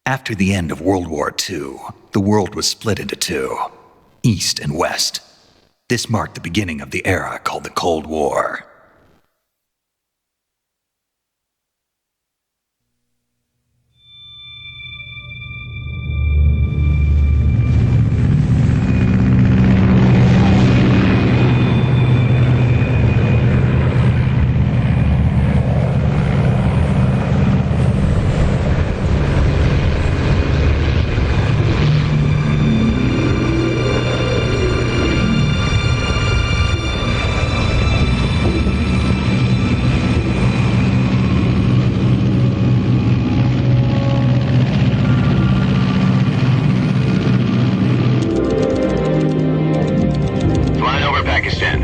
After the end of World War II, the world was split into two, East and West. This marked the beginning of the era called the Cold War.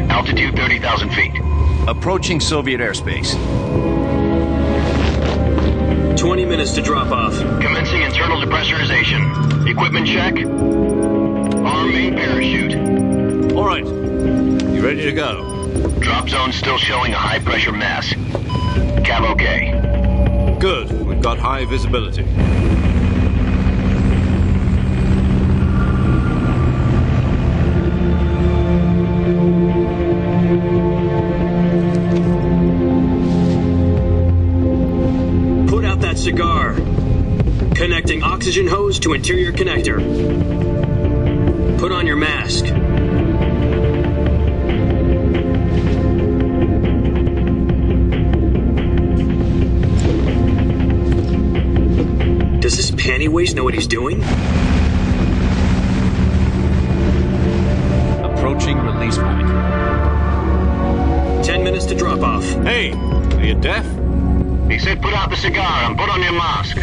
Altitude 30,000 feet. Approaching Soviet airspace. 20 minutes to drop off. Commencing internal depressurization. Equipment check. Arm main parachute. All right. You ready to go? Drop zone still showing a high pressure mass. Cav okay. Good. We've got high visibility. Cigar. Connecting oxygen hose to interior connector. Put on your mask. Does this pantywaist know what he's doing? Approaching release point. 10 minutes to drop off. Hey, are you deaf? He said put out the cigar and put on your mask.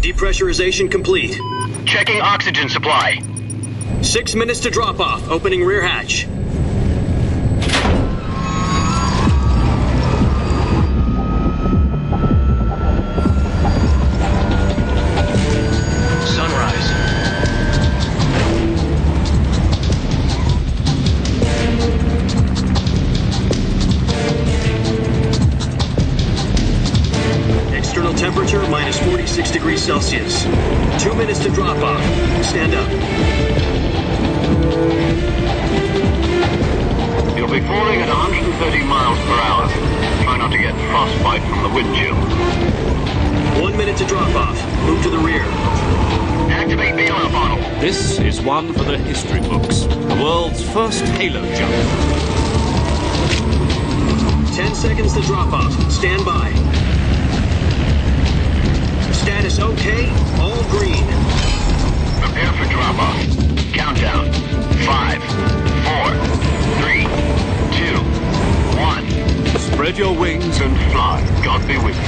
Depressurization complete. Checking oxygen supply. 6 minutes to drop off. Opening rear hatch. Temperature minus 46 degrees Celsius. 2 minutes to drop off. Stand up. You'll be falling at 130 miles per hour. Try not to get frostbite from the wind chill. 1 minute to drop off. Move to the rear. Activate the air bottle. This is one for the history books. The world's first halo jump. 10 seconds to drop off. Stand by. Status okay, all green. Prepare for drop-off. Countdown. 5, 4, 3, 2, 1. Spread your wings And fly. God be with you.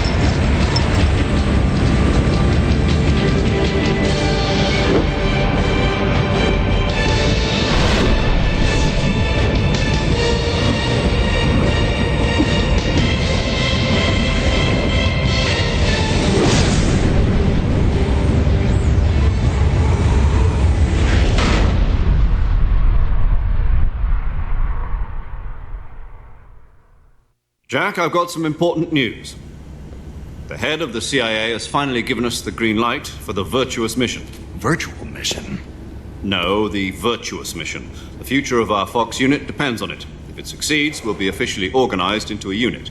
Jack, I've got some important news. The head of the CIA has finally given us the green light for the Virtuous mission. Virtual mission? No, the Virtuous mission. The future of our Fox unit depends on it. If it succeeds, we'll be officially organized into a unit.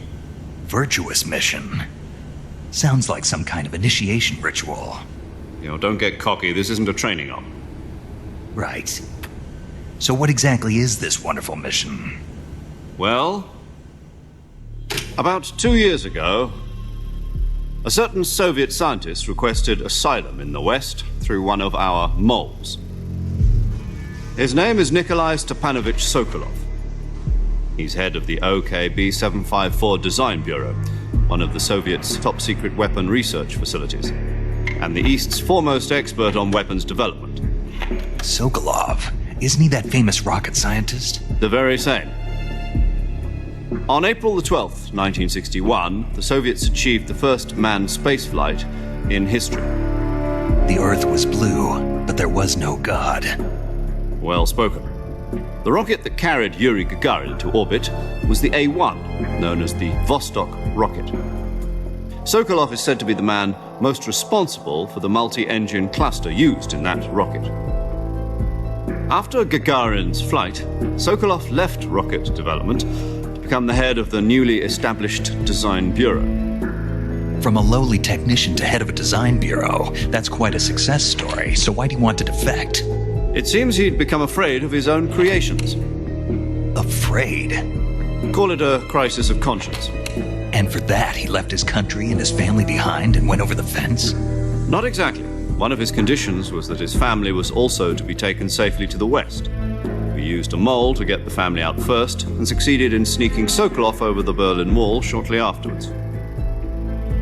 Virtuous mission? Sounds like some kind of initiation ritual. You know, don't get cocky. This isn't a training op. Right. So what exactly is this wonderful mission? Well, about 2 years ago, a certain Soviet scientist requested asylum in the West through one of our moles. His name is Nikolai Stepanovich Sokolov. He's head of the OKB-754 Design Bureau, one of the Soviets' top-secret weapon research facilities, and the East's foremost expert on weapons development. Sokolov? Isn't he that famous rocket scientist? The very same. On April the 12th, 1961, the Soviets achieved the first manned spaceflight in history. The Earth was blue, but there was no God. Well spoken. The rocket that carried Yuri Gagarin to orbit was the A-1, known as the Vostok rocket. Sokolov is said to be the man most responsible for the multi-engine cluster used in that rocket. After Gagarin's flight, Sokolov left rocket development to become the head of the newly established Design Bureau. From a lowly technician to head of a design bureau, that's quite a success story, so why do you want to defect? It seems he'd become afraid of his own creations. Afraid? Call it a crisis of conscience. And for that, he left his country and his family behind and went over the fence? Not exactly. One of his conditions was that his family was also to be taken safely to the west. We used a mole to get the family out first and succeeded in sneaking Sokolov over the Berlin Wall shortly afterwards.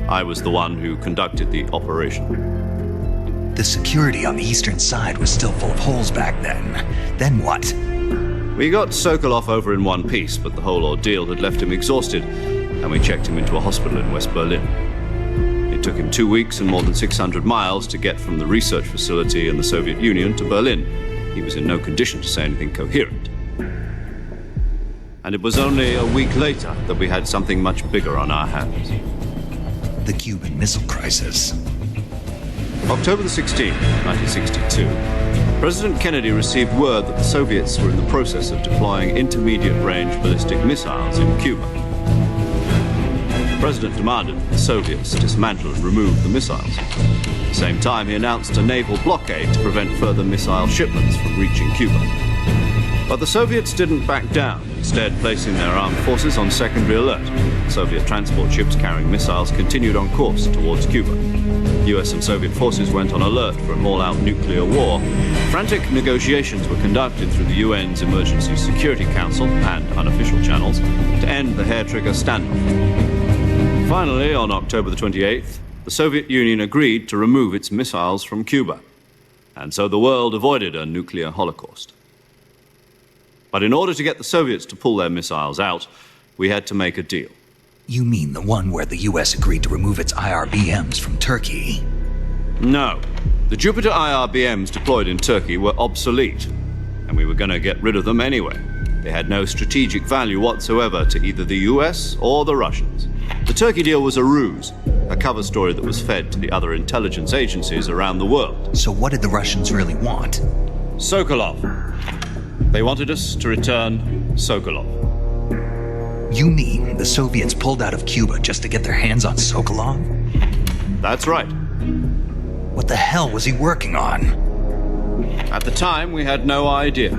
I was the one who conducted the operation. The security on the eastern side was still full of holes back then. Then what? We got Sokolov over in one piece, but the whole ordeal had left him exhausted, and we checked him into a hospital in West Berlin. It took him 2 weeks and more than 600 miles to get from the research facility in the Soviet Union to Berlin. He was in no condition to say anything coherent. And it was only a week later that we had something much bigger on our hands. The Cuban Missile Crisis. October the 16th, 1962, President Kennedy received word that the Soviets were in the process of deploying intermediate-range ballistic missiles in Cuba. The President demanded that the Soviets dismantle and remove the missiles. At the same time, he announced a naval blockade to prevent further missile shipments from reaching Cuba. But the Soviets didn't back down, instead placing their armed forces on secondary alert. Soviet transport ships carrying missiles continued on course towards Cuba. US and Soviet forces went on alert for an all-out nuclear war. Frantic negotiations were conducted through the UN's Emergency Security Council and unofficial channels to end the hair-trigger standoff. Finally, on October the 28th, the Soviet Union agreed to remove its missiles from Cuba. And so the world avoided a nuclear holocaust. But in order to get the Soviets to pull their missiles out, we had to make a deal. You mean the one where the US agreed to remove its IRBMs from Turkey? No. The Jupiter IRBMs deployed in Turkey were obsolete, and we were going to get rid of them anyway. They had no strategic value whatsoever to either the US or the Russians. The Turkey deal was a ruse, a cover story that was fed to the other intelligence agencies around the world. So what did the Russians really want? Sokolov. They wanted us to return Sokolov. You mean the Soviets pulled out of Cuba just to get their hands on Sokolov? That's right. What the hell was he working on? At the time, we had no idea.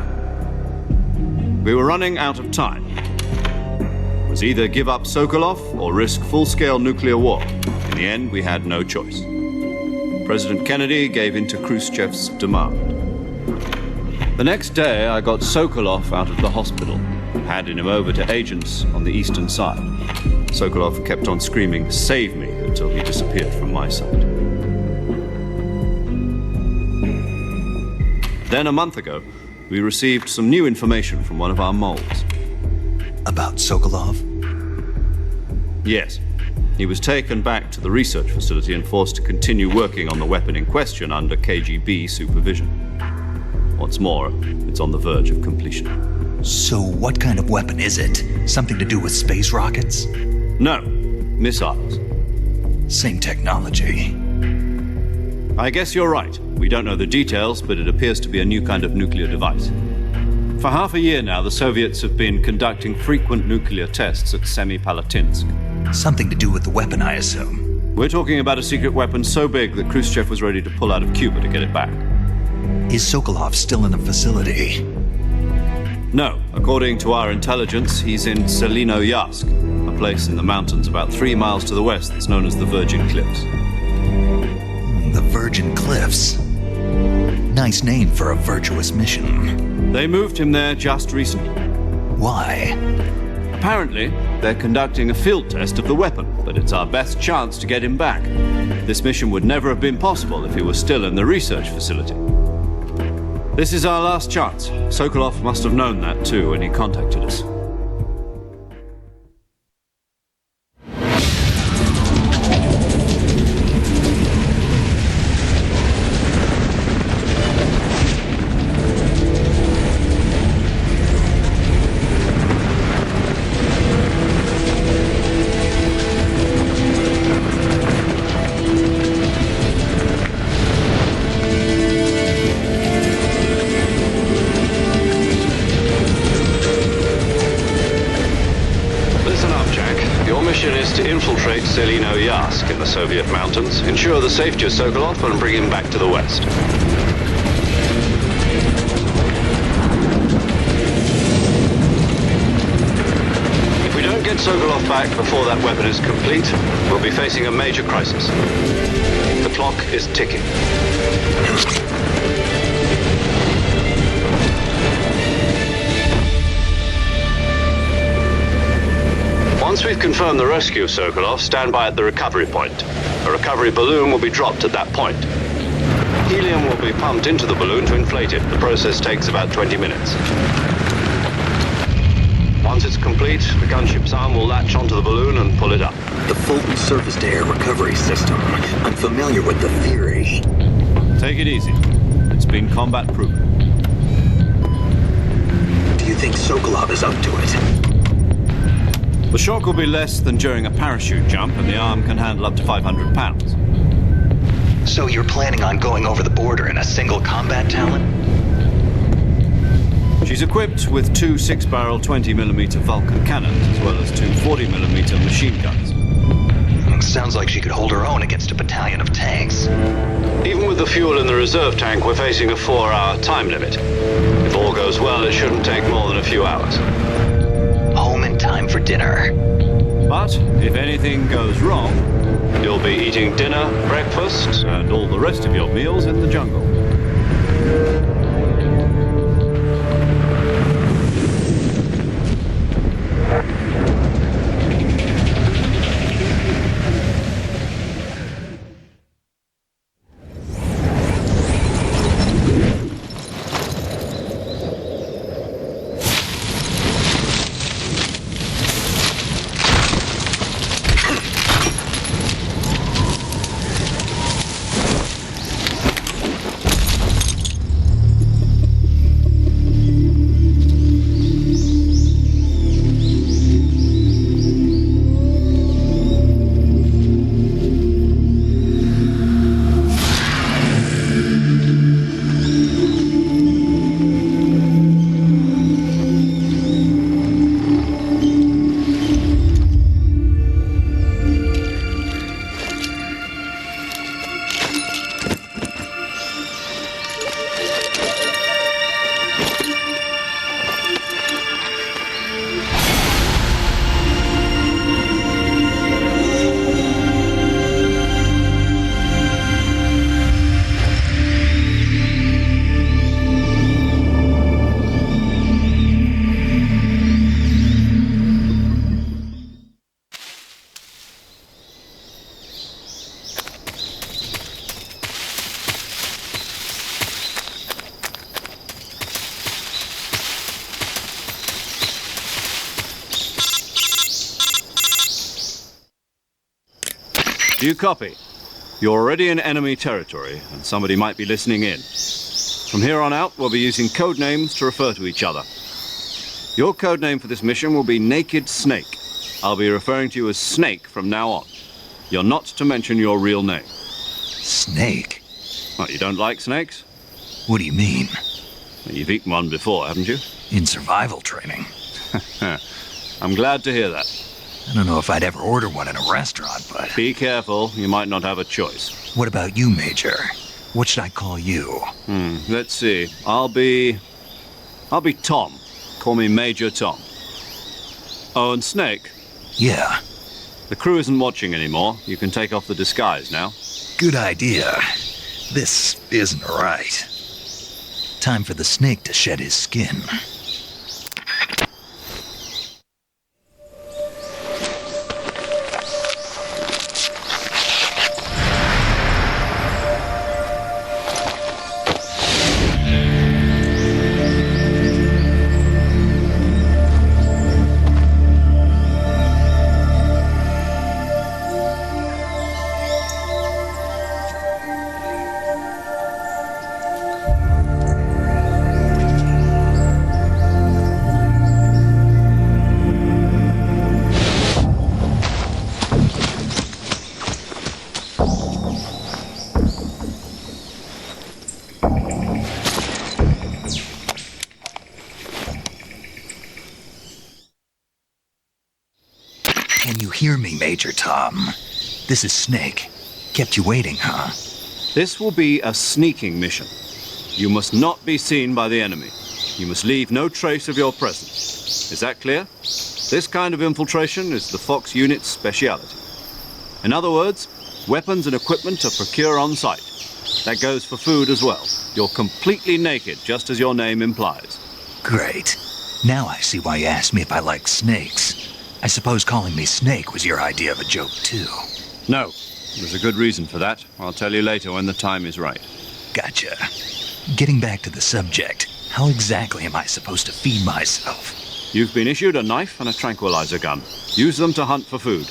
We were running out of time. It was either give up Sokolov or risk full-scale nuclear war. In the end, we had no choice. President Kennedy gave in to Khrushchev's demand. The next day, I got Sokolov out of the hospital, handed him over to agents on the eastern side. Sokolov kept on screaming, "Save me," until he disappeared from my sight. Then a month ago, we received some new information from one of our moles. About Sokolov? Yes. He was taken back to the research facility and forced to continue working on the weapon in question under KGB supervision. What's more, it's on the verge of completion. So what kind of weapon is it? Something to do with space rockets? No, missiles. Same technology. I guess you're right. We don't know the details, but it appears to be a new kind of nuclear device. For half a year now, the Soviets have been conducting frequent nuclear tests at Semipalatinsk. Something to do with the weapon, I assume. We're talking about a secret weapon so big that Khrushchev was ready to pull out of Cuba to get it back. Is Sokolov still in the facility? No. According to our intelligence, he's in Selinoyarsk, a place in the mountains about 3 miles to the west that's known as the Virgin Cliffs. The Virgin Cliffs. Nice name for a virtuous mission. They moved him there just recently. Why? Apparently, they're conducting a field test of the weapon, but it's our best chance to get him back. This mission would never have been possible if he was still in the research facility. This is our last chance. Sokolov must have known that too when he contacted us. Selino-Yask in the Soviet mountains, ensure the safety of Sokolov and bring him back to the west. If we don't get Sokolov back before that weapon is complete, we'll be facing a major crisis. The clock is ticking. Once we've confirmed the rescue of Sokolov, stand by at the recovery point. A recovery balloon will be dropped at that point. Helium will be pumped into the balloon to inflate it. The process takes about 20 minutes. Once it's complete, the gunship's arm will latch onto the balloon and pull it up. The Fulton surface-to-air recovery system. I'm familiar with the theory. Take it easy. It's been combat-proven. Do you think Sokolov is up to it? The shock will be less than during a parachute jump, and the arm can handle up to 500 pounds. So you're planning on going over the border in a single combat Talon? She's equipped with two 6-barrel 20mm Vulcan cannons, as well as two 40mm machine guns. Sounds like she could hold her own against a battalion of tanks. Even with the fuel in the reserve tank, we're facing a 4-hour time limit. If all goes well, it shouldn't take more than a few hours. Home in time for dinner. But if anything goes wrong, you'll be eating dinner, breakfast, and all the rest of your meals in the jungle. Do you copy? You're already in enemy territory, and somebody might be listening in. From here on out, we'll be using code names to refer to each other. Your code name for this mission will be Naked Snake. I'll be referring to you as Snake from now on. You're not to mention your real name. Snake? What, you don't like snakes? What do you mean? Well, you've eaten one before, haven't you? In survival training. I'm glad to hear that. I don't know if I'd ever order one in a restaurant, but... Be careful, you might not have a choice. What about you, Major? What should I call you? Let's see. I'll be Tom. Call me Major Tom. Oh, and Snake? Yeah. The crew isn't watching anymore. You can take off the disguise now. Good idea. This isn't right. Time for the snake to shed his skin. Can you hear me, Major Tom? This is Snake. Kept you waiting, huh? This will be a sneaking mission. You must not be seen by the enemy. You must leave no trace of your presence. Is that clear? This kind of infiltration is the Fox unit's speciality. In other words, weapons and equipment are procured on site. That goes for food as well. You're completely naked, just as your name implies. Great. Now I see why you asked me if I like snakes. I suppose calling me Snake was your idea of a joke, too. No, there's a good reason for that. I'll tell you later when the time is right. Gotcha. Getting back to the subject, how exactly am I supposed to feed myself? You've been issued a knife and a tranquilizer gun. Use them to hunt for food.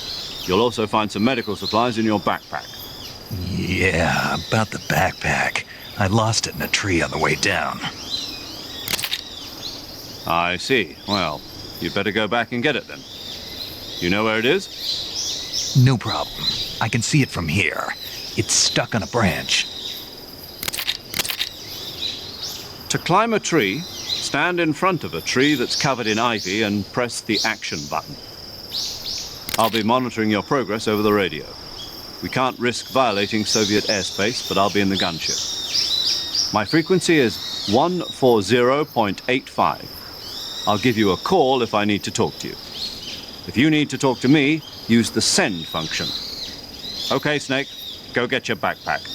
You'll also find some medical supplies in your backpack. Yeah, about the backpack. I lost it in a tree on the way down. I see. Well, you'd better go back and get it then. You know where it is? No problem. I can see it from here. It's stuck on a branch. To climb a tree, stand in front of a tree that's covered in ivy and press the action button. I'll be monitoring your progress over the radio. We can't risk violating Soviet airspace, but I'll be in the gunship. My frequency is 140.85. I'll give you a call if I need to talk to you. If you need to talk to me, use the send function. Okay, Snake, go get your backpack.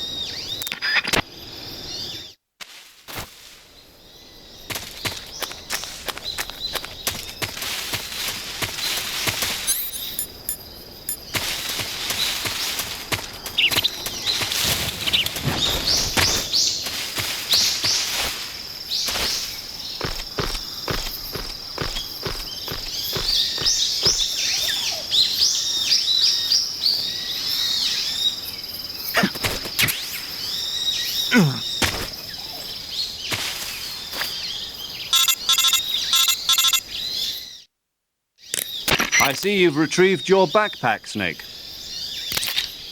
I see you've retrieved your backpack, Snake.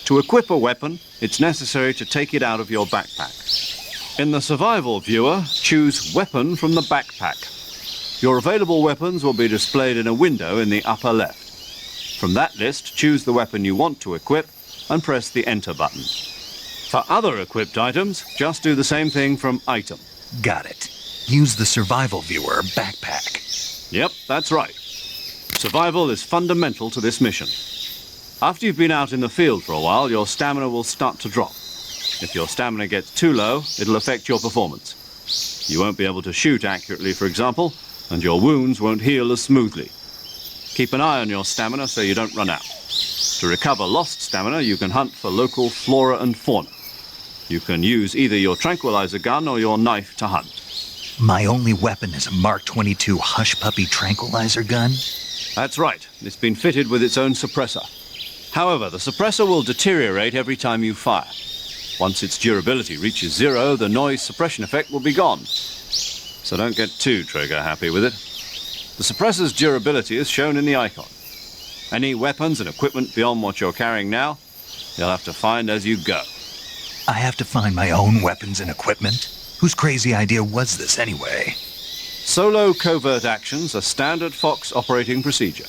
To equip a weapon, it's necessary to take it out of your backpack. In the survival viewer, choose Weapon from the backpack. Your available weapons will be displayed in a window in the upper left. From that list, choose the weapon you want to equip and press the Enter button. For other equipped items, just do the same thing from Item. Got it. Use the survival viewer backpack. Yep, that's right. Survival is fundamental to this mission. After you've been out in the field for a while, your stamina will start to drop. If your stamina gets too low, it'll affect your performance. You won't be able to shoot accurately, for example, and your wounds won't heal as smoothly. Keep an eye on your stamina so you don't run out. To recover lost stamina, you can hunt for local flora and fauna. You can use either your tranquilizer gun or your knife to hunt. My only weapon is a Mark 22 Hush Puppy tranquilizer gun? That's right. It's been fitted with its own suppressor. However, the suppressor will deteriorate every time you fire. Once its durability reaches 0, the noise suppression effect will be gone. So don't get too trigger-happy with it. The suppressor's durability is shown in the icon. Any weapons and equipment beyond what you're carrying now, you'll have to find as you go. I have to find my own weapons and equipment? Whose crazy idea was this anyway? Solo covert actions are standard Fox operating procedure.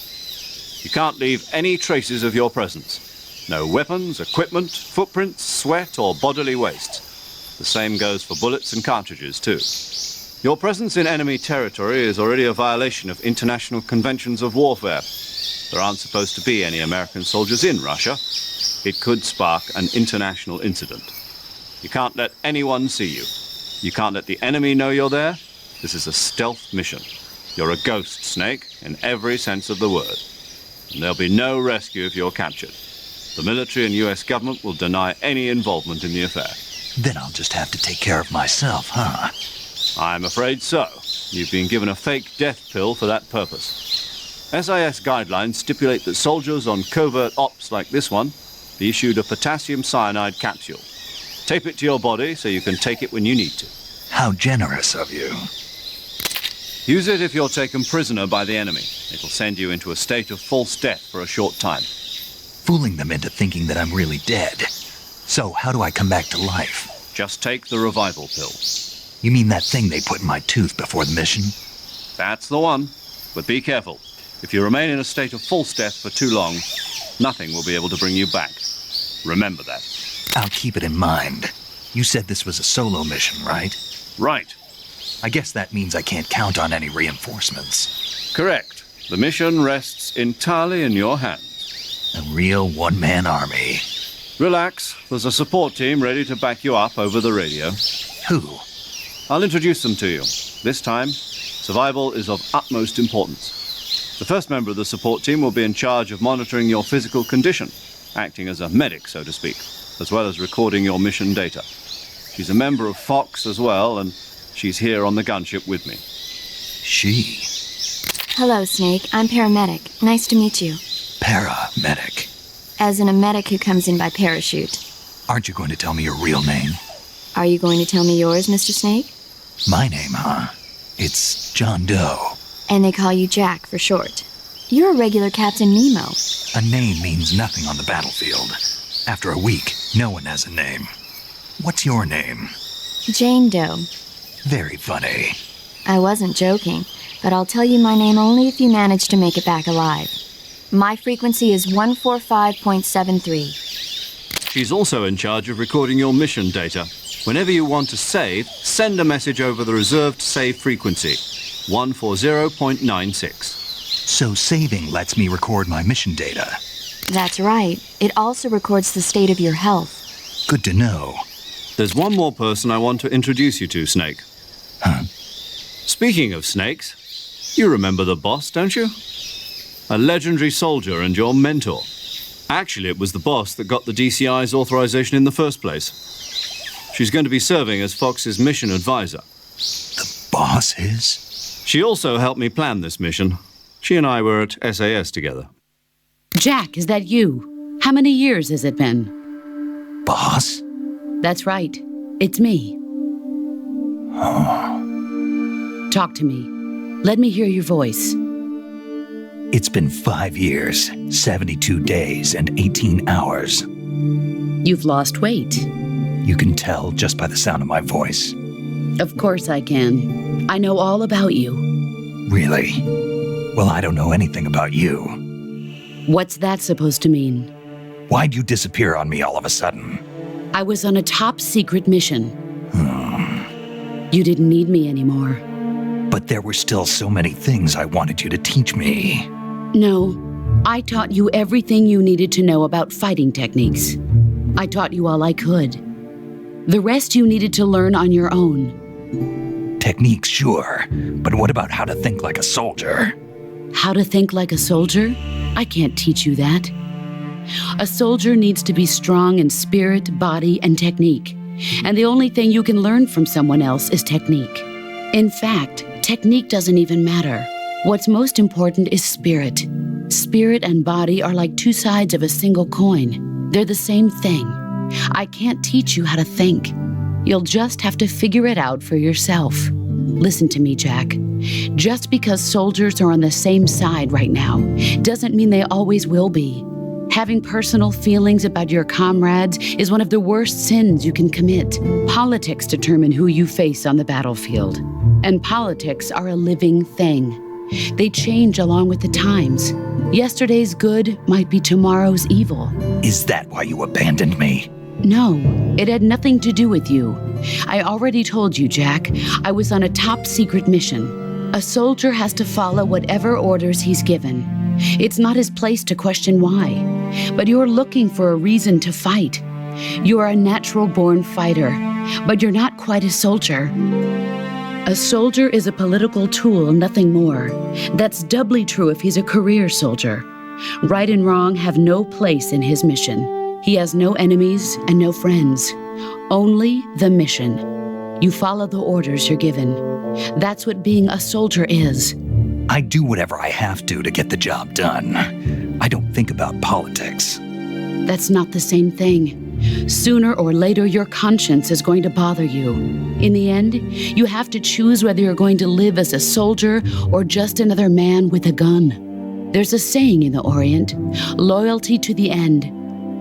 You can't leave any traces of your presence. No weapons, equipment, footprints, sweat, or bodily waste. The same goes for bullets and cartridges, too. Your presence in enemy territory is already a violation of international conventions of warfare. There aren't supposed to be any American soldiers in Russia. It could spark an international incident. You can't let anyone see you. You can't let the enemy know you're there. This is a stealth mission. You're a ghost, Snake, in every sense of the word. And there'll be no rescue if you're captured. The military and US government will deny any involvement in the affair. Then I'll just have to take care of myself, huh? I'm afraid so. You've been given a fake death pill for that purpose. SIS guidelines stipulate that soldiers on covert ops like this one be issued a potassium cyanide capsule. Tape it to your body so you can take it when you need to. How generous of you. Use it if you're taken prisoner by the enemy. It'll send you into a state of false death for a short time. Fooling them into thinking that I'm really dead. So how do I come back to life? Just take the revival pill. You mean that thing they put in my tooth before the mission? That's the one. But be careful. If you remain in a state of false death for too long, nothing will be able to bring you back. Remember that. I'll keep it in mind. You said this was a solo mission, right? Right. I guess that means I can't count on any reinforcements. Correct. The mission rests entirely in your hands. A real one-man army. Relax. There's a support team ready to back you up over the radio. Who? I'll introduce them to you. This time, survival is of utmost importance. The first member of the support team will be in charge of monitoring your physical condition, acting as a medic, so to speak, as well as recording your mission data. She's a member of Fox as well, and she's here on the gunship with me. She. Hello, Snake. I'm paramedic. Nice to meet you. Paramedic. As in a medic who comes in by parachute. Aren't you going to tell me your real name? Are you going to tell me yours, Mr. Snake? My name, huh? It's John Doe. And they call you Jack for short. You're a regular Captain Nemo. A name means nothing on the battlefield. After a week, no one has a name. What's your name? Jane Doe. Very funny. I wasn't joking, but I'll tell you my name only if you manage to make it back alive. My frequency is 145.73. She's also in charge of recording your mission data. Whenever you want to save, send a message over the reserved save frequency, 140.96. So saving lets me record my mission data. That's right. It also records the state of your health. Good to know. There's one more person I want to introduce you to, Snake. Huh? Speaking of snakes, you remember the boss, don't you? A legendary soldier and your mentor. Actually, it was the boss that got the DCI's authorization in the first place. She's going to be serving as Fox's mission advisor. The boss is? She also helped me plan this mission. She and I were at SAS together. Jack, is that you? How many years has it been? Boss? That's right. It's me. Talk to me. Let me hear your voice. It's been 5 years, 72 days, and 18 hours. You've lost weight. You can tell just by the sound of my voice. Of course I can. I know all about you. Really? Well, I don't know anything about you. What's that supposed to mean? Why'd you disappear on me all of a sudden? I was on a top secret mission. You didn't need me anymore. But there were still so many things I wanted you to teach me. No, I taught you everything you needed to know about fighting techniques. I taught you all I could. The rest you needed to learn on your own. Techniques, sure. But what about how to think like a soldier? How to think like a soldier? I can't teach you that. A soldier needs to be strong in spirit, body, and technique. And the only thing you can learn from someone else is technique. In fact, technique doesn't even matter. What's most important is spirit. Spirit and body are like two sides of a single coin. They're the same thing. I can't teach you how to think. You'll just have to figure it out for yourself. Listen to me, Jack. Just because soldiers are on the same side right now doesn't mean they always will be. Having personal feelings about your comrades is one of the worst sins you can commit. Politics determine who you face on the battlefield. And politics are a living thing. They change along with the times. Yesterday's good might be tomorrow's evil. Is that why you abandoned me? No, it had nothing to do with you. I already told you, Jack. I was on a top secret mission. A soldier has to follow whatever orders he's given. It's not his place to question why. But you're looking for a reason to fight. You are a natural-born fighter, but you're not quite a soldier. A soldier is a political tool, nothing more. That's doubly true if he's a career soldier. Right and wrong have no place in his mission. He has no enemies and no friends. Only the mission. You follow the orders you're given. That's what being a soldier is. I do whatever I have to get the job done. I don't think about politics. That's not the same thing. Sooner or later, your conscience is going to bother you. In the end, you have to choose whether you're going to live as a soldier or just another man with a gun. There's a saying in the Orient, loyalty to the end.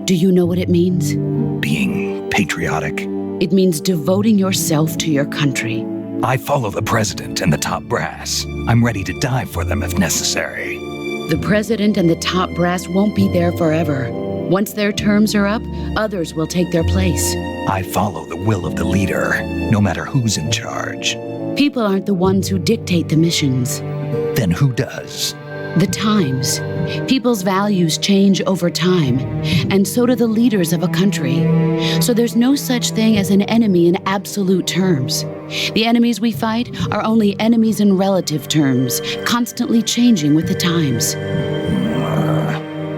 Do you know what it means? Being patriotic. It means devoting yourself to your country. I follow the president and the top brass. I'm ready to die for them if necessary. The president and the top brass won't be there forever. Once their terms are up, others will take their place. I follow the will of the leader, no matter who's in charge. People aren't the ones who dictate the missions. Then who does? The times. People's values change over time, and so do the leaders of a country. So there's no such thing as an enemy in absolute terms. The enemies we fight are only enemies in relative terms, constantly changing with the times.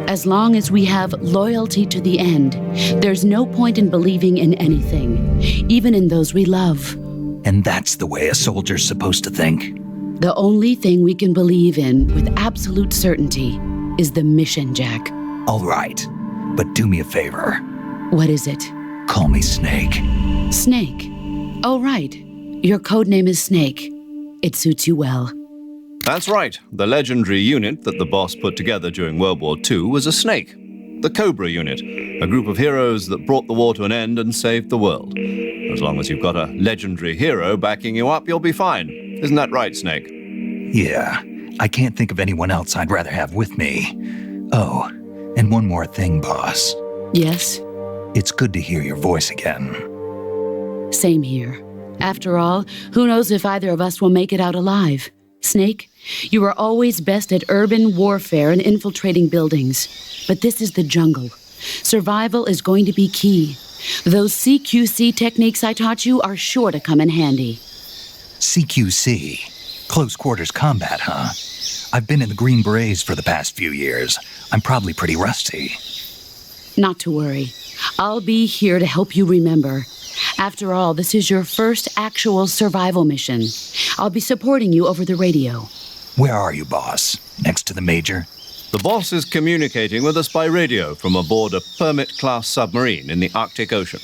As long as we have loyalty to the end, there's no point in believing in anything, even in those we love. And that's the way a soldier's supposed to think? The only thing we can believe in with absolute certainty is the mission, Jack. All right, but do me a favor. What is it? Call me Snake. Snake. Oh, right. Your code name is Snake. It suits you well. That's right. The legendary unit that the boss put together during World War II was a snake. The Cobra Unit, a group of heroes that brought the war to an end and saved the world. As long as you've got a legendary hero backing you up, you'll be fine. Isn't that right, Snake? Yeah, I can't think of anyone else I'd rather have with me. Oh, and one more thing, boss. Yes? It's good to hear your voice again. Same here. After all, who knows if either of us will make it out alive? Snake, you are always best at urban warfare and infiltrating buildings. But this is the jungle. Survival is going to be key. Those CQC techniques I taught you are sure to come in handy. CQC? Close quarters combat, huh? I've been in the Green Berets for the past few years. I'm probably pretty rusty. Not to worry. I'll be here to help you remember. After all, this is your first actual survival mission. I'll be supporting you over the radio. Where are you, boss? Next to the Major? The boss is communicating with us by radio from aboard a Permit-class submarine in the Arctic Ocean.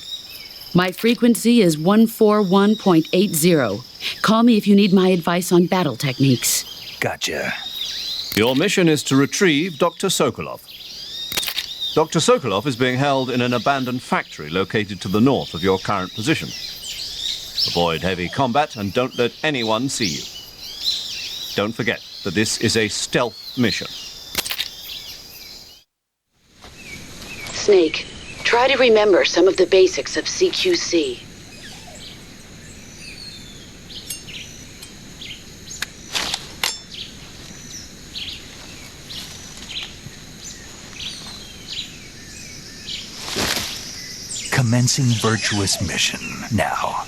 My frequency is 141.80. Call me if you need my advice on battle techniques. Gotcha. Your mission is to retrieve Dr. Sokolov. Dr. Sokolov is being held in an abandoned factory located to the north of your current position. Avoid heavy combat and don't let anyone see you. Don't forget that this is a stealth mission. Snake, try to remember some of the basics of CQC. Commencing virtuous mission now.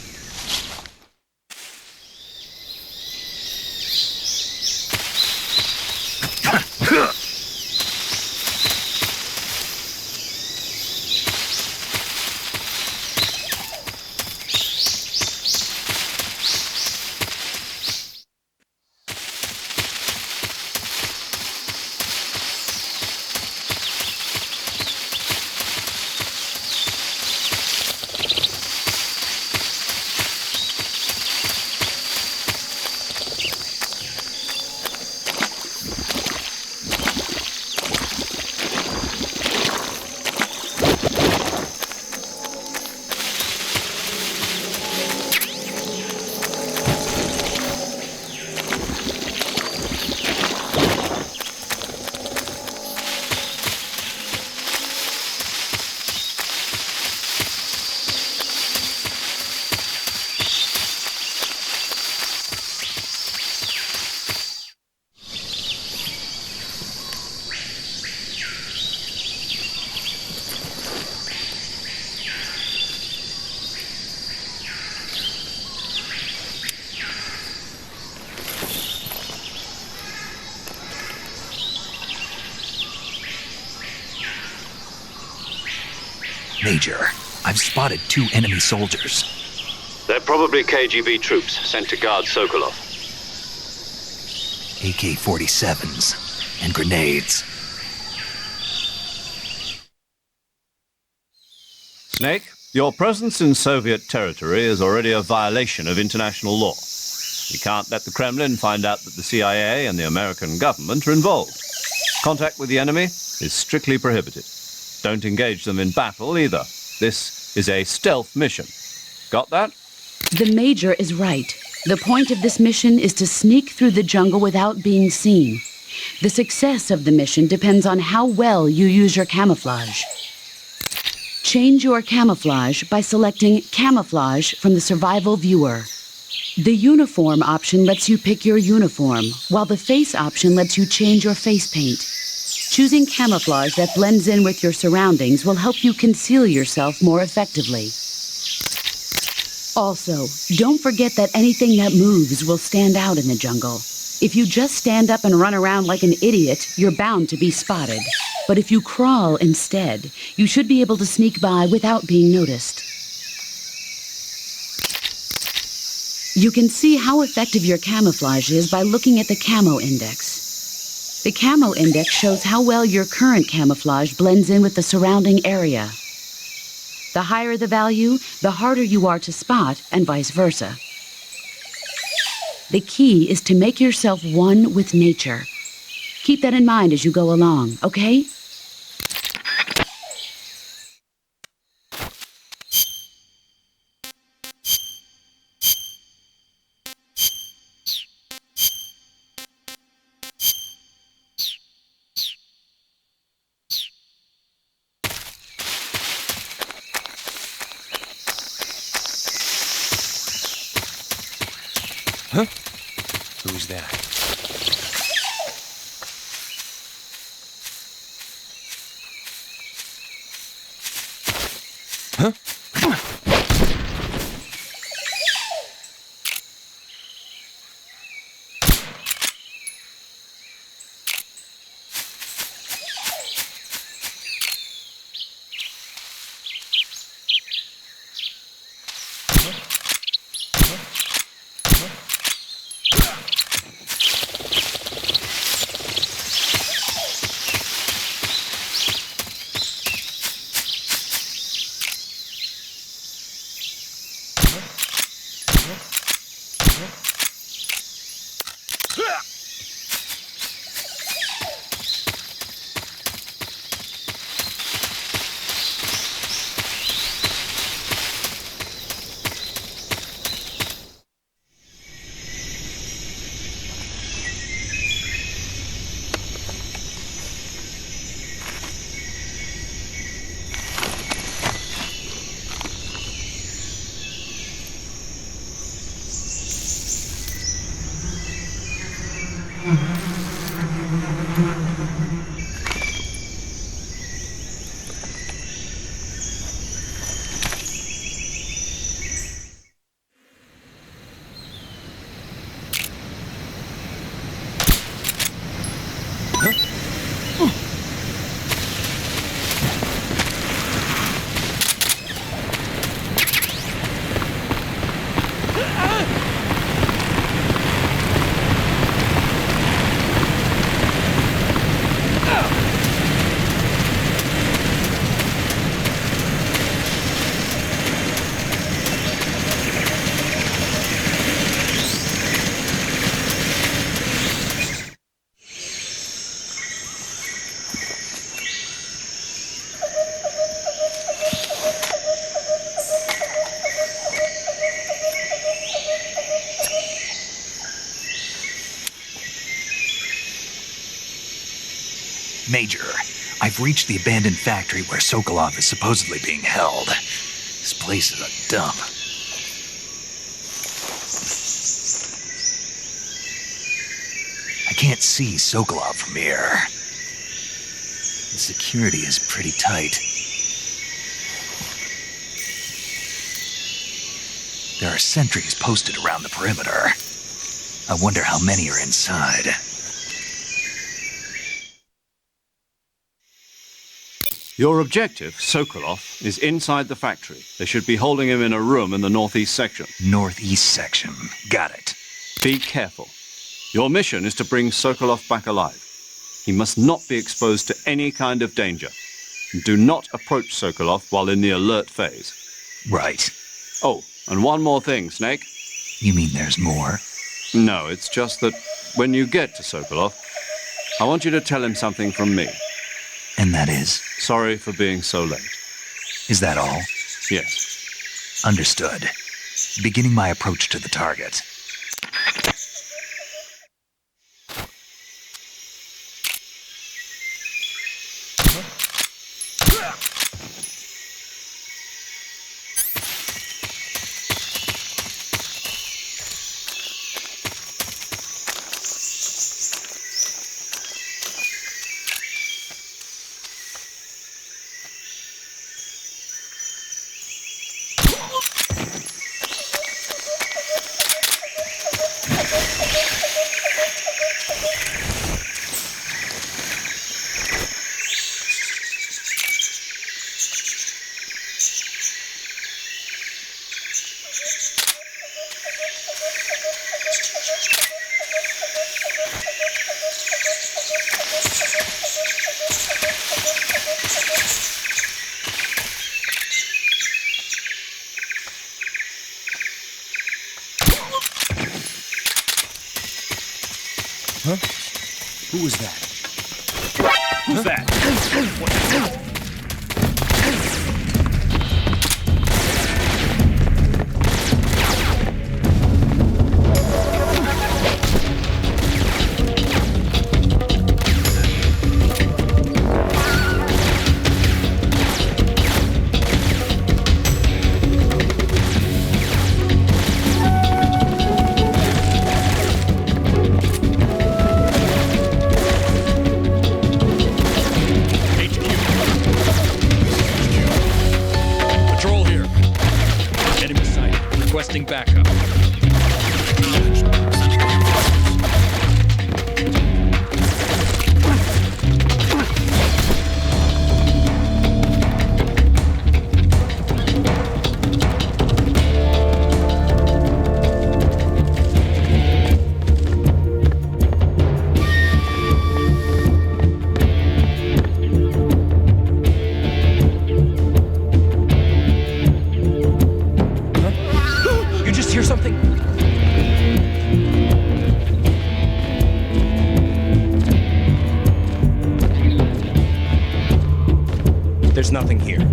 Major, I've spotted 2 enemy soldiers. They're probably KGB troops sent to guard Sokolov. AK-47s and grenades. Snake, your presence in Soviet territory is already a violation of international law. We can't let the Kremlin find out that the CIA and the American government are involved. Contact with the enemy is strictly prohibited. Don't engage them in battle either. This is a stealth mission. Got that? The Major is right. The point of this mission is to sneak through the jungle without being seen. The success of the mission depends on how well you use your camouflage. Change your camouflage by selecting Camouflage from the Survival Viewer. The Uniform option lets you pick your uniform, while the Face option lets you change your face paint. Choosing camouflage that blends in with your surroundings will help you conceal yourself more effectively. Also, don't forget that anything that moves will stand out in the jungle. If you just stand up and run around like an idiot, you're bound to be spotted. But if you crawl instead, you should be able to sneak by without being noticed. You can see how effective your camouflage is by looking at the Camo Index. The Camo Index shows how well your current camouflage blends in with the surrounding area. The higher the value, the harder you are to spot, and vice versa. The key is to make yourself one with nature. Keep that in mind as you go along, okay? Huh? Who's that? Huh? Major, I've reached the abandoned factory where Sokolov is supposedly being held. This place is a dump. I can't see Sokolov from here. The security is pretty tight. There are sentries posted around the perimeter. I wonder how many are inside. Your objective, Sokolov, is inside the factory. They should be holding him in a room in the northeast section. Northeast section. Got it. Be careful. Your mission is to bring Sokolov back alive. He must not be exposed to any kind of danger. Do not approach Sokolov while in the alert phase. Right. Oh, and one more thing, Snake. You mean there's more? No, it's just that when you get to Sokolov, I want you to tell him something from me. And that is? Sorry for being so late. Is that all? Yes. Understood. Beginning my approach to the target. Who was that? Who's that? Requesting backup. Hear something? There's nothing here.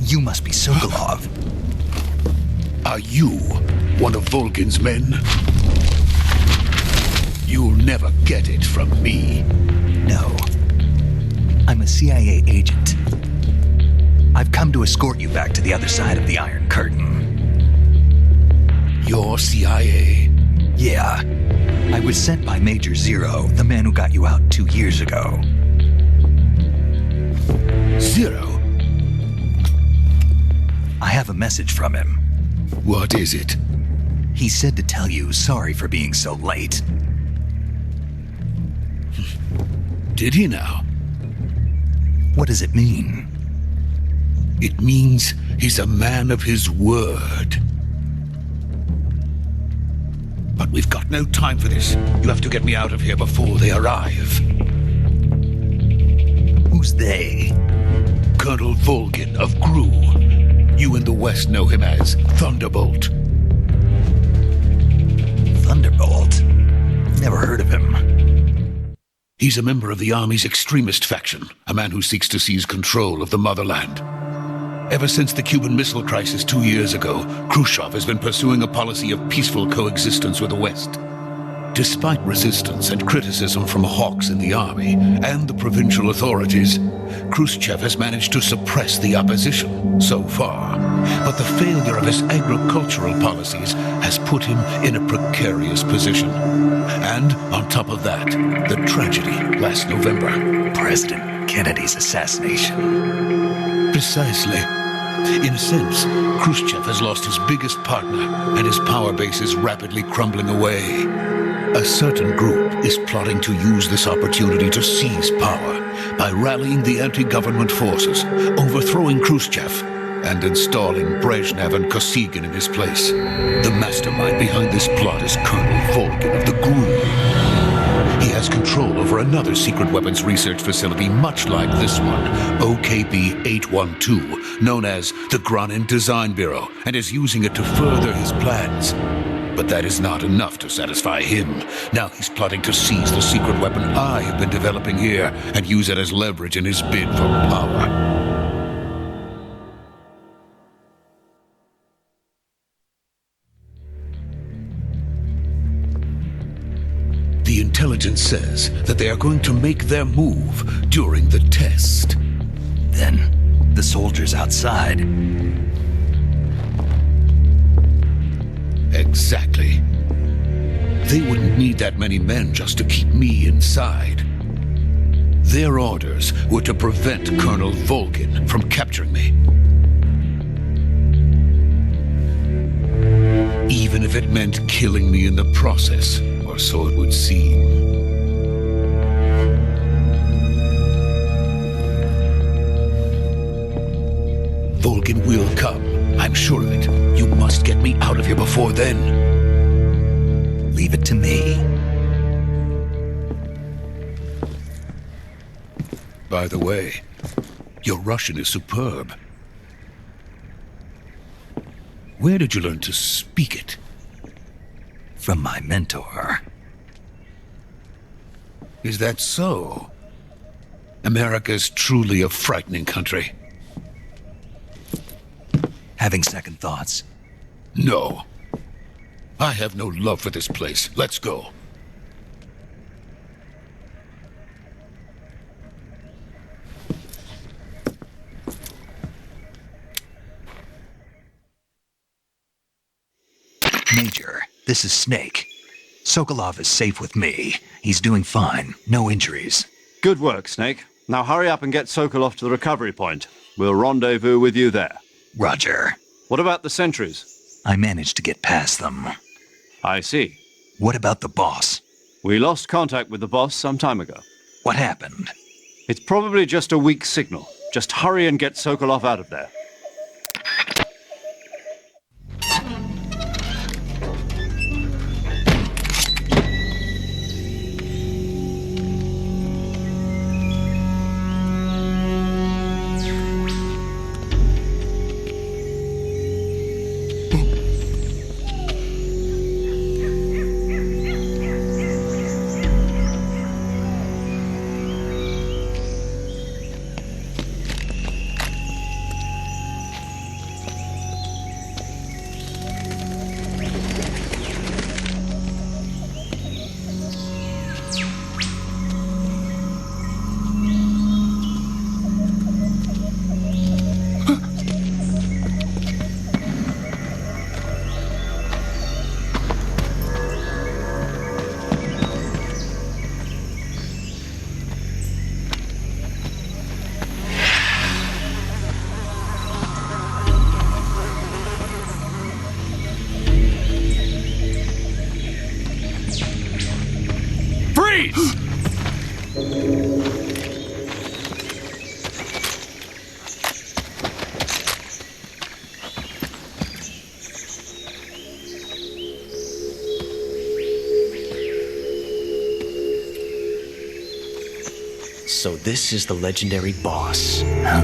You must be Sokolov. Are you one of Volgin's men? You'll never get it from me. No. I'm a CIA agent. I've come to escort you back to the other side of the Iron Curtain. You're CIA? Yeah. I was sent by Major Zero, the man who got you out 2 years ago. Zero? I have a message from him. What is it? He said to tell you sorry for being so late. Did he now? What does it mean? It means he's a man of his word. But we've got no time for this. You have to get me out of here before they arrive. Who's they? Colonel Volgin of GRU. You in the West know him as Thunderbolt. Thunderbolt? Never heard of him. He's a member of the Army's extremist faction, a man who seeks to seize control of the motherland. Ever since the Cuban Missile Crisis 2 years ago, Khrushchev has been pursuing a policy of peaceful coexistence with the West. Despite resistance and criticism from hawks in the army and the provincial authorities, Khrushchev has managed to suppress the opposition so far. But the failure of his agricultural policies has put him in a precarious position. And on top of that, the tragedy last November. President Kennedy's assassination. Precisely. In a sense, Khrushchev has lost his biggest partner, and his power base is rapidly crumbling away. A certain group is plotting to use this opportunity to seize power by rallying the anti-government forces, overthrowing Khrushchev, and installing Brezhnev and Kosygin in his place. The mastermind behind this plot is Colonel Volgin of the GRU. He has control over another secret weapons research facility much like this one, OKB-812, known as the Granin Design Bureau, and is using it to further his plans. But that is not enough to satisfy him. Now he's plotting to seize the secret weapon I have been developing here and use it as leverage in his bid for power. The intelligence says that they are going to make their move during the test. Then, the soldiers outside. Exactly. They wouldn't need that many men just to keep me inside. Their orders were to prevent Colonel Volgin from capturing me. Even if it meant killing me in the process, or so it would seem. Volgin will come. I'm sure of it. You must get me out of here before then. Leave it to me. By the way, your Russian is superb. Where did you learn to speak it? From my mentor. Is that so? America's truly a frightening country. Having second thoughts? No. I have no love for this place. Let's go. Major, this is Snake. Sokolov is safe with me. He's doing fine. No injuries. Good work, Snake. Now hurry up and get Sokolov to the recovery point. We'll rendezvous with you there. Roger. What about the sentries? I managed to get past them. I see. What about the boss? We lost contact with the boss some time ago. What happened? It's probably just a weak signal. Just hurry and get Sokolov out of there. So this is the legendary boss. Huh?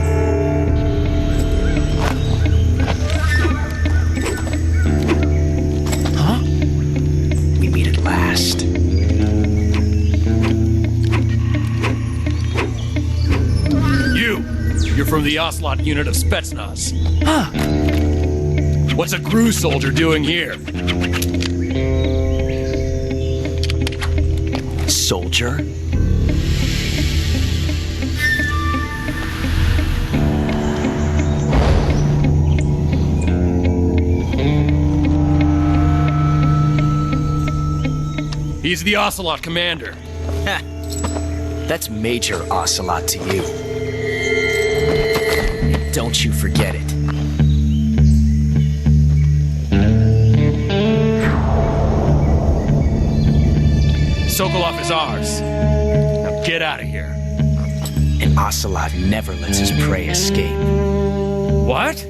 We meet at last. You're from the Ocelot unit of Spetsnaz. Huh. What's a GRU soldier doing here? Soldier? He's the Ocelot commander. Heh. That's Major Ocelot to you. Don't you forget it. Sokolov is ours. Now get out of here. And Ocelot never lets his prey escape. What?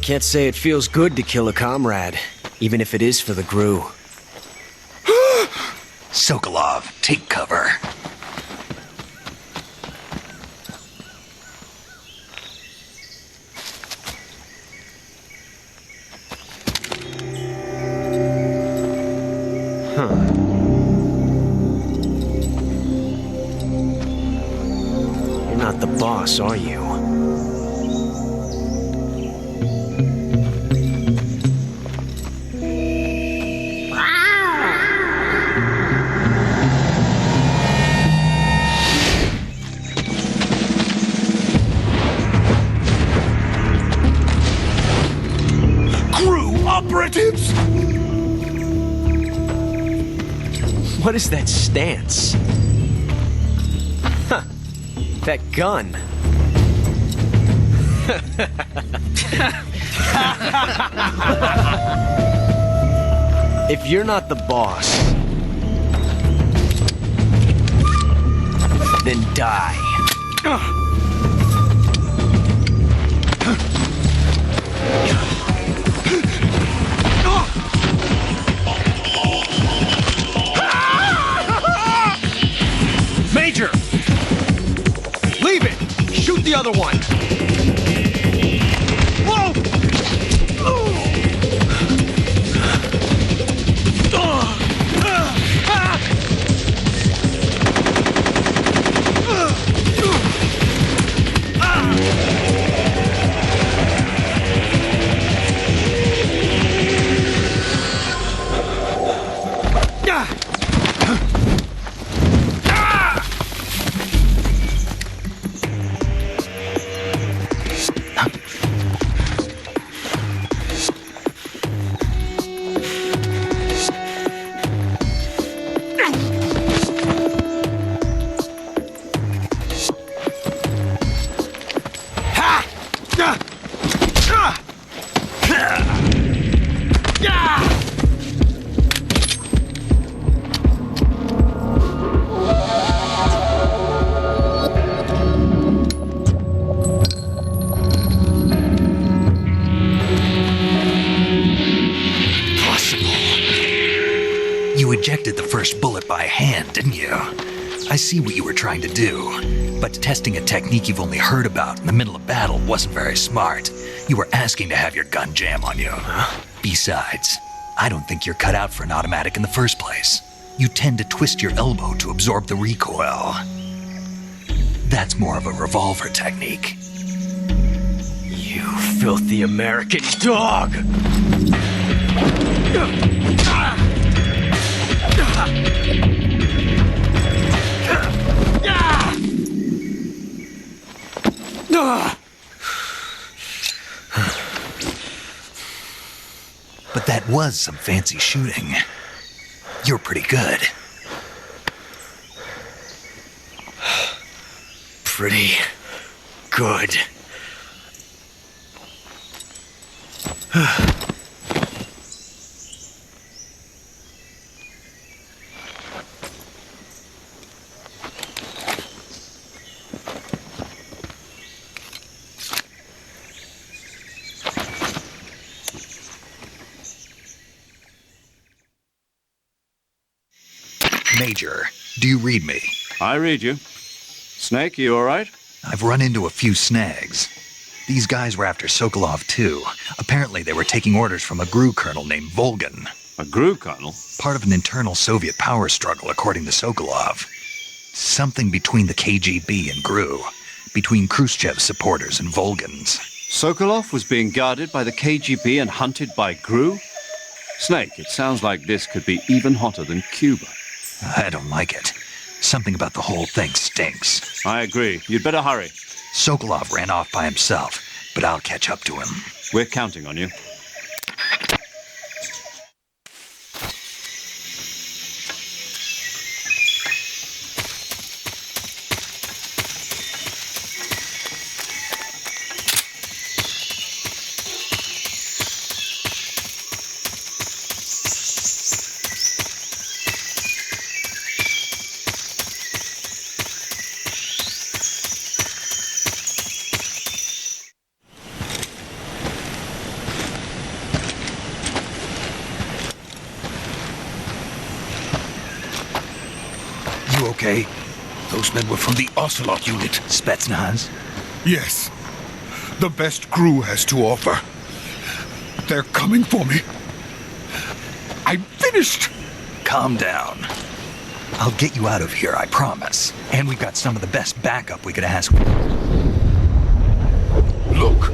can't say it feels good to kill a comrade, even if it is for the GRU. Sokolov, take cover. You're not the boss, are you? Operatives! What is that stance? Huh. That gun. If you're not the boss, then die. Major! Leave it! Shoot the other one! Whoa! You ejected the first bullet by hand, didn't you? I see what you were trying to do, but testing a technique you've only heard about in the middle of battle wasn't very smart. You were asking to have your gun jam on you. Besides, I don't think you're cut out for an automatic in the first place. You tend to twist your elbow to absorb the recoil. That's more of a revolver technique. You filthy American dog! But that was some fancy shooting. You're pretty good. Pretty good. Major, do you read me? I read you. Snake, you all right? I've run into a few snags. These guys were after Sokolov too. Apparently they were taking orders from a GRU colonel named Volgan. A GRU colonel? Part of an internal Soviet power struggle, according to Sokolov. Something between the KGB and GRU. Between Khrushchev's supporters and Volgan's. Sokolov was being guarded by the KGB and hunted by GRU? Snake, it sounds like this could be even hotter than Cuba. I don't like it. Something about the whole thing stinks. I agree. You'd better hurry. Sokolov ran off by himself, but I'll catch up to him. We're counting on you. okay? Those men were from the Ocelot unit. Spetsnaz? Yes. The best crew has to offer. They're coming for me. I'm finished. Calm down. I'll get you out of here, I promise. And we've got some of the best backup we could ask for. Look.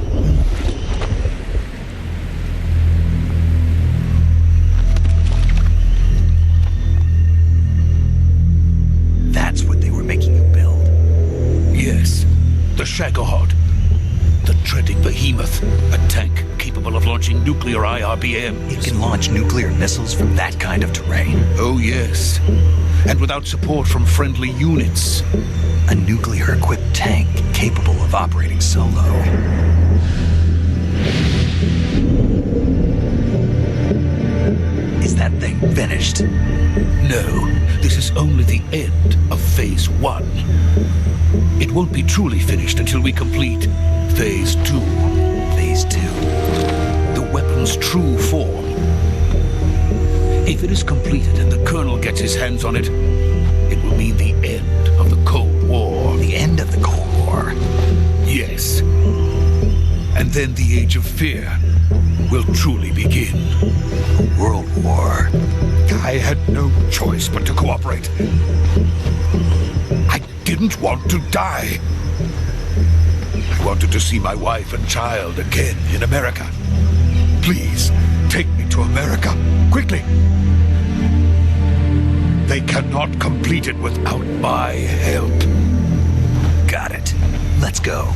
That's what they were making you build. Yes. The Shagohod. The dreaded behemoth. A tank capable of launching nuclear IRBMs. It can launch nuclear missiles from that kind of terrain. Oh, yes. And without support from friendly units. A nuclear-equipped tank capable of operating solo. Is that thing finished? No, this is only the end of Phase 1. It won't be truly finished until we complete Phase 2. Phase 2. The weapon's true form. If it is completed and the Colonel gets his hands on it, it will mean the end of the Cold War. The end of the Cold War? Yes. And then the Age of Fear will truly begin. A world war. I had no choice but to cooperate. I didn't want to die. I wanted to see my wife and child again in America. Please, take me to America, quickly. They cannot complete it without my help. Got it. Let's go.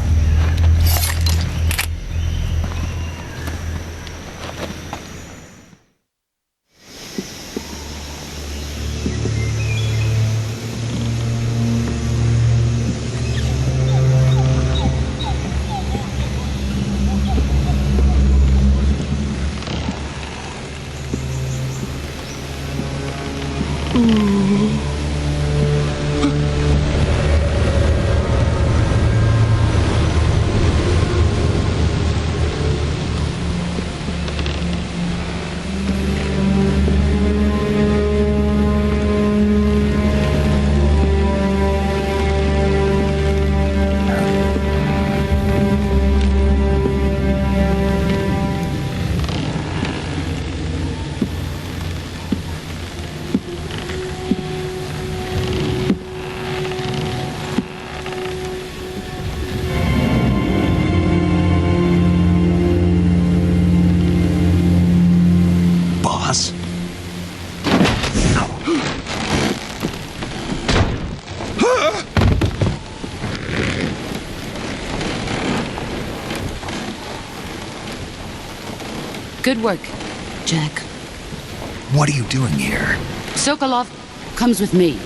Good work, Jack. What are you doing here? Sokolov comes with me.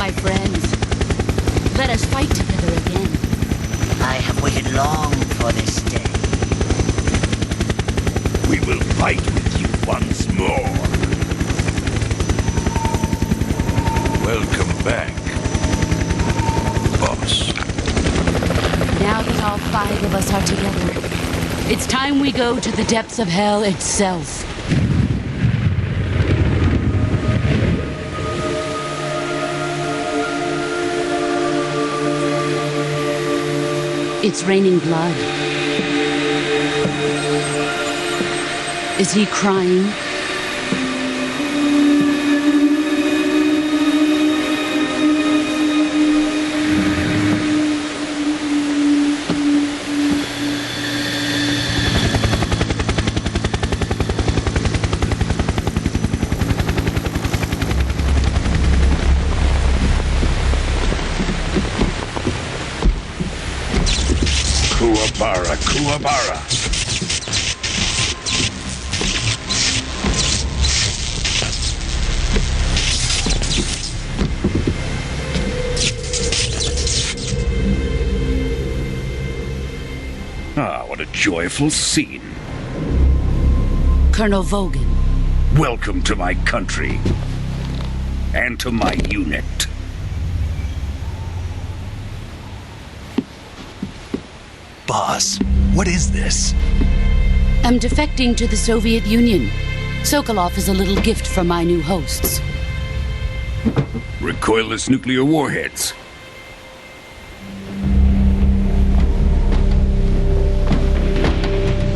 My friends, let us fight together again. I have waited long for this day. We will fight with you once more. Welcome back, boss. Now that all 5 of us are together, it's time we go to the depths of hell itself. It's raining blood. Is he crying? Kuwabara, Kuwabara. Ah, what a joyful scene. Colonel Vogan. Welcome to my country. And to my unit. Boss, what is this? I'm defecting to the Soviet Union. Sokolov is a little gift from my new hosts. Recoilless nuclear warheads.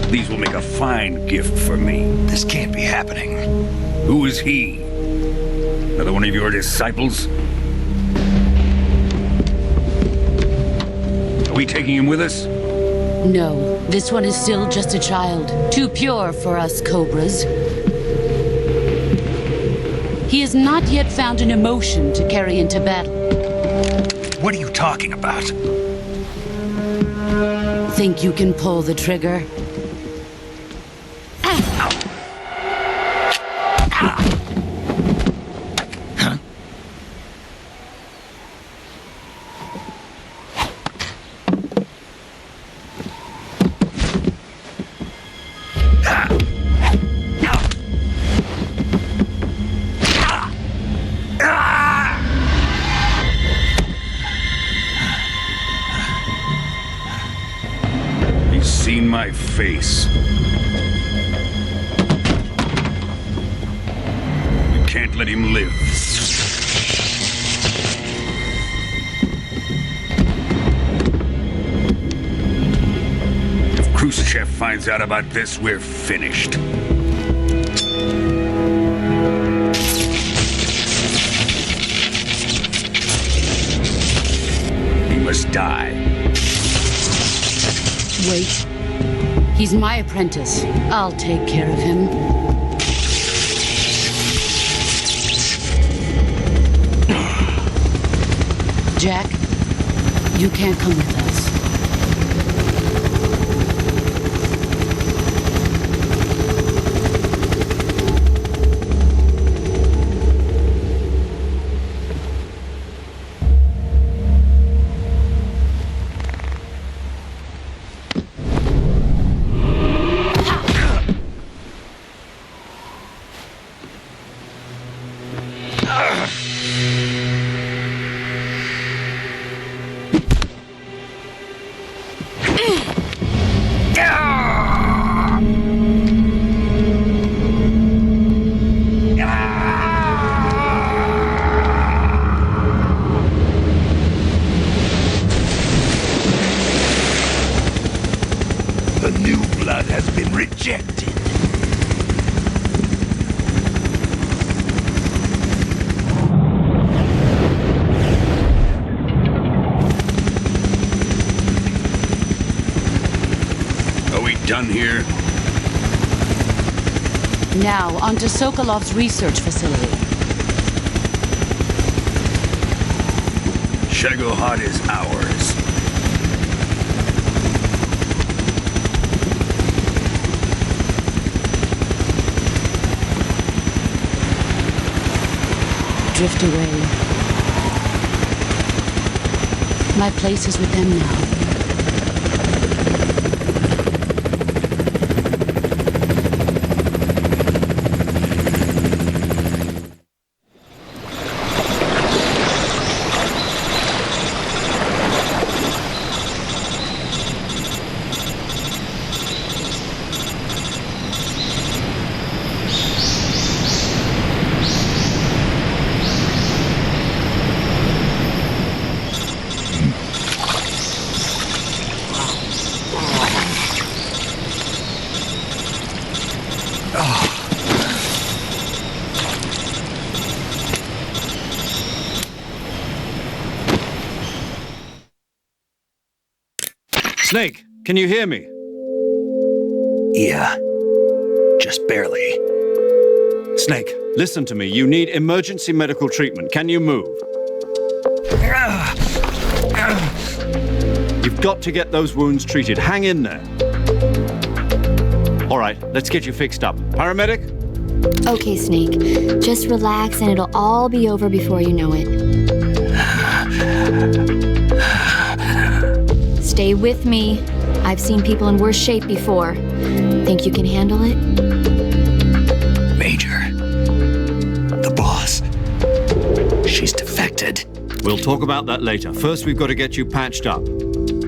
These will make a fine gift for me. This can't be happening. Who is he? Another one of your disciples? Are we taking him with us? No, this one is still just a child. Too pure for us Cobras. He has not yet found an emotion to carry into battle. What are you talking about? Think you can pull the trigger? He's seen my face. We can't let him live. If Khrushchev finds out about this, we're finished. He must die. Wait. He's my apprentice. I'll take care of him. Jack, you can't come with us. The new blood has been rejected. Are we done here? Now, onto Sokolov's research facility. Shagohod is ours. Drift away. My place is with them now. Snake, can you hear me? Yeah, just barely. Snake, listen to me. You need emergency medical treatment. Can you move? You've We've got to get those wounds treated. Hang in there. All right, let's get you fixed up. Paramedic? Okay, Snake. Just relax and it'll all be over before you know it. Stay with me. I've seen people in worse shape before. Think you can handle it? Major. The boss. She's defected. We'll talk about that later. First, we've got to get you patched up.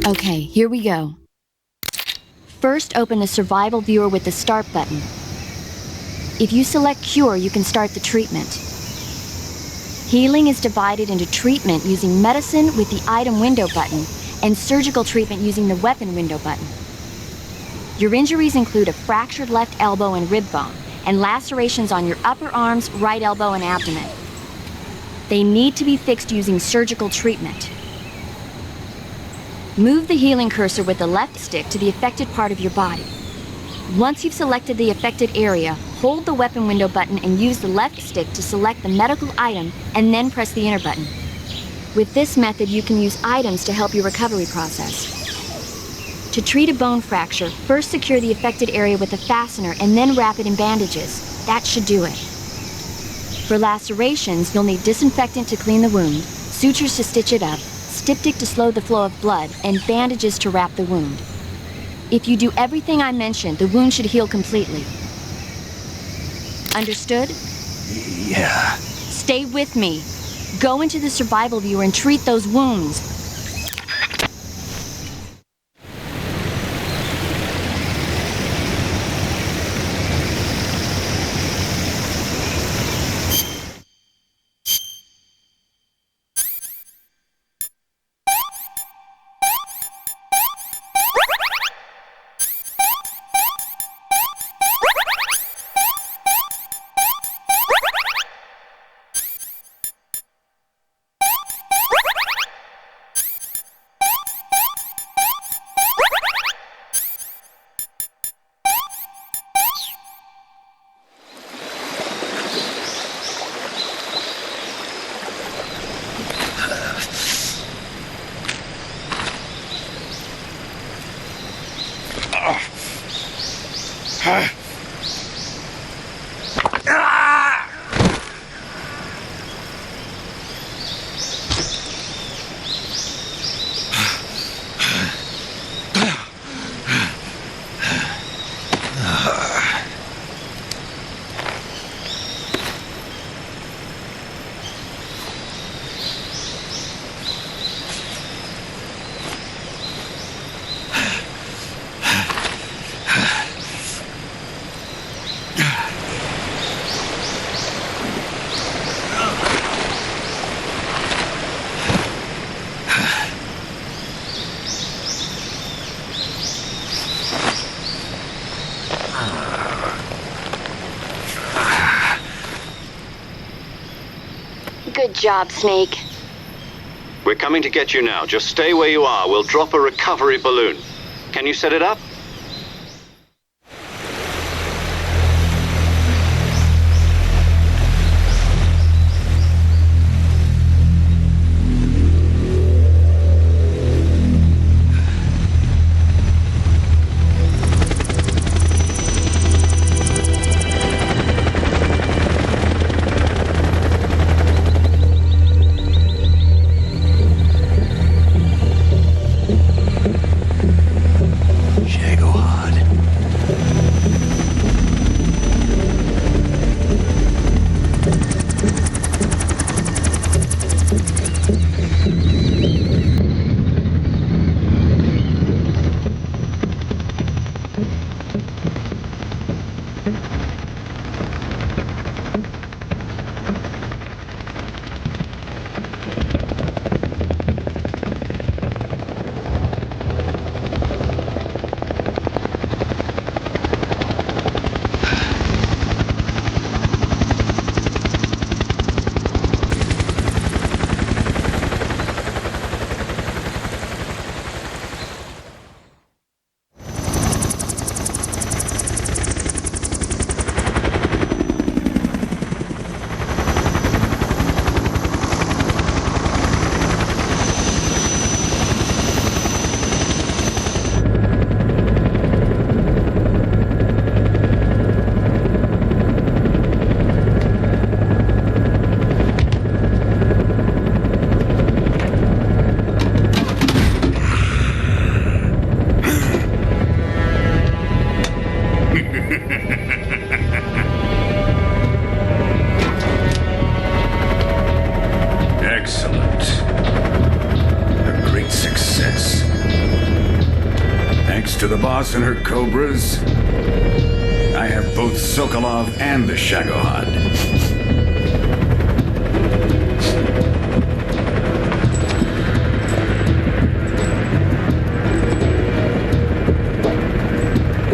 Okay, here we go. First, open the survival viewer with the start button. If you select cure, you can start the treatment. Healing is divided into treatment using medicine with the item window button and surgical treatment using the weapon window button. Your injuries include a fractured left elbow and rib bone and lacerations on your upper arms, right elbow, and abdomen. They need to be fixed using surgical treatment. Move the healing cursor with the left stick to the affected part of your body. Once you've selected the affected area, hold the weapon window button and use the left stick to select the medical item and then press the enter button. With this method, you can use items to help your recovery process. To treat a bone fracture, first secure the affected area with a fastener and then wrap it in bandages. That should do it. For lacerations, you'll need disinfectant to clean the wound, sutures to stitch it up, styptic to slow the flow of blood, and bandages to wrap the wound. If you do everything I mentioned, the wound should heal completely. Understood? Yeah. Stay with me. Go into the survival viewer and treat those wounds. Good job, Snake. We're coming to get you now. Just stay where you are. We'll drop a recovery balloon. Can you set it up? Check boss and her cobras? I have both Sokolov and the Shagohod.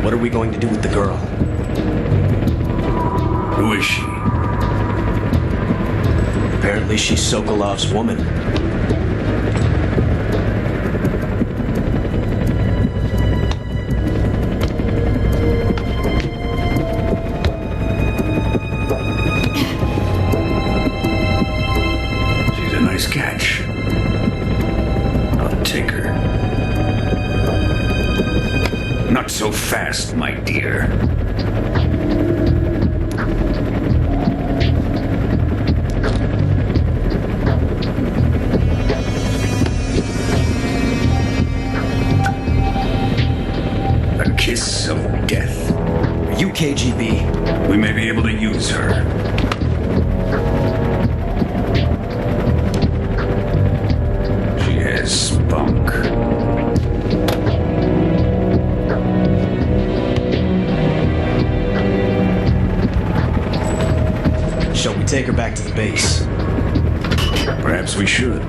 What are we going to do with the girl? Who is she? Apparently she's Sokolov's woman. She's a nice catch. I'll take her. Not so fast, my dear. A kiss of death. Are you KGB? We may be able to use her. She has spunk. Shall we take her back to the base? Perhaps we should.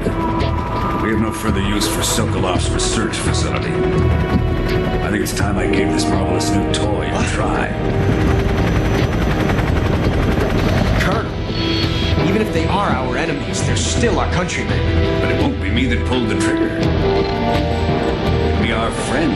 We have no further use for Sokolov's research facility. I think it's time I gave this marvelous new toy a try. Colonel, even if they are our enemies, they're still our countrymen. But it won't be me that pulled the trigger. It'll be our friend.